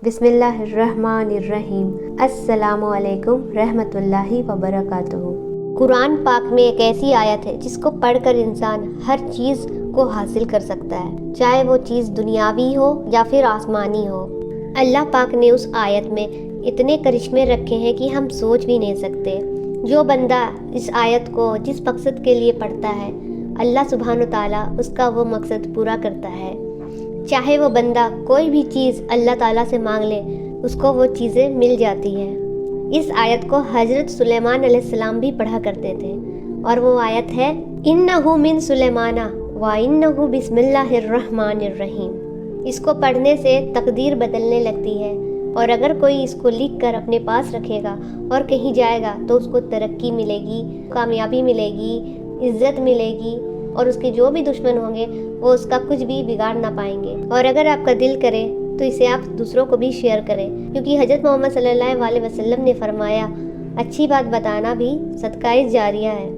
बिस्मिल्लाहिर्रहमानिर्रहीम। अस्सलामु अलैकुम रहमतुल्लाहि वबरकातुहू। कुरान पाक में एक ऐसी आयत है जिसको पढ़कर इंसान हर चीज़ को हासिल कर सकता है, चाहे वो चीज़ दुनियावी हो या फिर आसमानी हो। अल्लाह पाक ने उस आयत में इतने करिश्मे रखे हैं कि हम सोच भी नहीं सकते। जो बंदा इस आयत को जिस मकसद के लिए पढ़ता है, अल्लाह सुब्हान ताला उसका वो मकसद पूरा करता है। चाहे वो बंदा कोई भी चीज़ अल्लाह ताला से मांग ले, उसको वो चीज़ें मिल जाती हैं। इस आयत को हज़रत सुलेमान अलैहिस्सलाम भी पढ़ा करते थे, और वो आयत है इन्नहु मिन सुलेमाना व इन्नहु बिस्मिल्लाहिर्रहमानिर्रहीम। इसको पढ़ने से तकदीर बदलने लगती है, और अगर कोई इसको लिख कर अपने पास रखेगा और कहीं जाएगा तो उसको तरक्की मिलेगी, कामयाबी मिलेगी, इज़्ज़त मिलेगी, और उसके जो भी दुश्मन होंगे वो उसका कुछ भी बिगाड़ ना पाएंगे। और अगर आपका दिल करे तो इसे आप दूसरों को भी शेयर करें, क्योंकि हज़रत मोहम्मद सल्लल्लाहु अलैहि वसल्लम ने फरमाया, अच्छी बात बताना भी सदकाए जारिया है।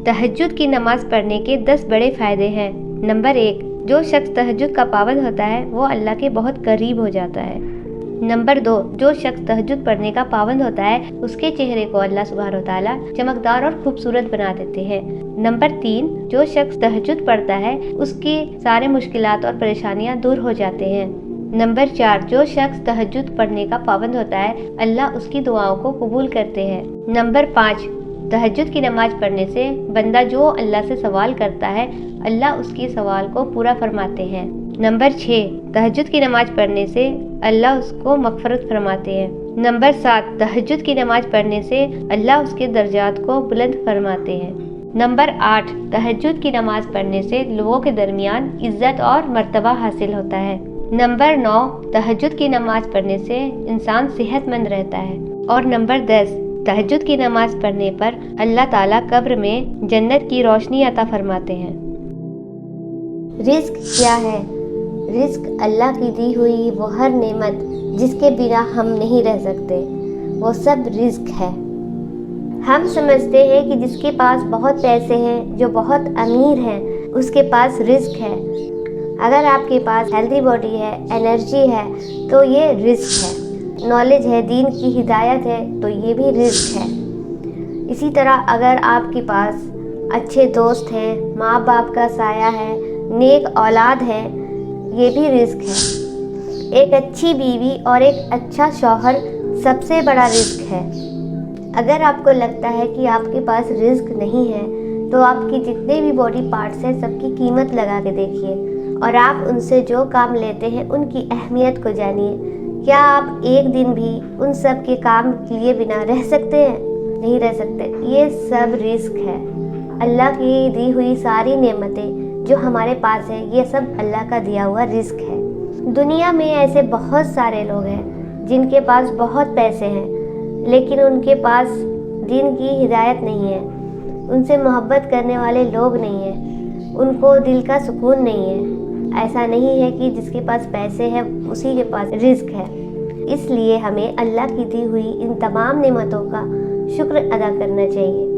तहज्जुद की नमाज़ पढ़ने के 10 बड़े फ़ायदे हैं। नंबर 1, जो शख्स तहज्जुद का पाबंद होता है वो अल्लाह के बहुत करीब हो जाता है। नंबर 2, जो शख्स तहज्जुद पढ़ने का पाबंद होता है उसके चेहरे को अल्लाह सुब्हान ताला चमकदार और खूबसूरत बना देते हैं। नंबर 3, जो शख्स तहज्जुद पढ़ता है उसकी सारे मुश्किलात और परेशानियां दूर हो जाते हैं। नंबर 4, जो शख्स तहज्जुद पढ़ने का पाबंद होता है अल्लाह उसकी दुआओं को कबूल करते हैं। नंबर 5, तहज्जुद की नमाज पढ़ने से बंदा जो अल्लाह से सवाल करता है अल्लाह उसकी सवाल को पूरा फरमाते हैं। नंबर 6, तहज्जुद की नमाज पढ़ने से अल्लाह उसको मग़फ़िरत फरमाते हैं। नंबर 7, तहज्जुद की नमाज पढ़ने से अल्लाह उसके दर्जात को बुलंद फरमाते हैं। नंबर 8, तहज्जुद की नमाज पढ़ने से लोगों के दरमियान इज़्ज़त और मर्तबा हासिल होता है। नंबर 9, तहज्जुद की नमाज पढ़ने से इंसान सेहतमंद रहता है। और नंबर 10, तहज्जुद की नमाज पढ़ने पर अल्लाह ताला कब्र में जन्नत की रोशनी अता फरमाते हैं। रिज़्क क्या है? रिज़्क अल्लाह की दी हुई वो हर नेमत जिसके बिना हम नहीं रह सकते, वो सब रिज़्क है। हम समझते हैं कि जिसके पास बहुत पैसे हैं, जो बहुत अमीर हैं, उसके पास रिज़्क है। अगर आपके पास हेल्दी बॉडी है, एनर्जी है, तो ये रिज़्क है। नॉलेज है, दीन की हिदायत है, तो ये भी रिज़्क है। इसी तरह अगर आपके पास अच्छे दोस्त हैं, माँ बाप का साया है, नेक औलाद है, ये भी रिज़्क है। एक अच्छी बीवी और एक अच्छा शौहर सबसे बड़ा रिज़्क है। अगर आपको लगता है कि आपके पास रिज़्क नहीं है, तो आपकी जितने भी बॉडी पार्ट्स हैं सबकी कीमत लगा के देखिए, और आप उनसे जो काम लेते हैं उनकी अहमियत को जानिए। क्या आप एक दिन भी उन सब के काम लिए बिना रह सकते हैं? नहीं रह सकते। ये सब रिज़्क है। अल्लाह की दी हुई सारी नेमतें जो हमारे पास है, ये सब अल्लाह का दिया हुआ रिज़्क है। दुनिया में ऐसे बहुत सारे लोग हैं जिनके पास बहुत पैसे हैं, लेकिन उनके पास दीन की हिदायत नहीं है, उनसे मोहब्बत करने वाले लोग नहीं हैं, उनको दिल का सुकून नहीं है। ऐसा नहीं है कि जिसके पास पैसे हैं उसी के पास रिज़्क है। इसलिए हमें अल्लाह की दी हुई इन तमाम नेमतों का शुक्र अदा करना चाहिए।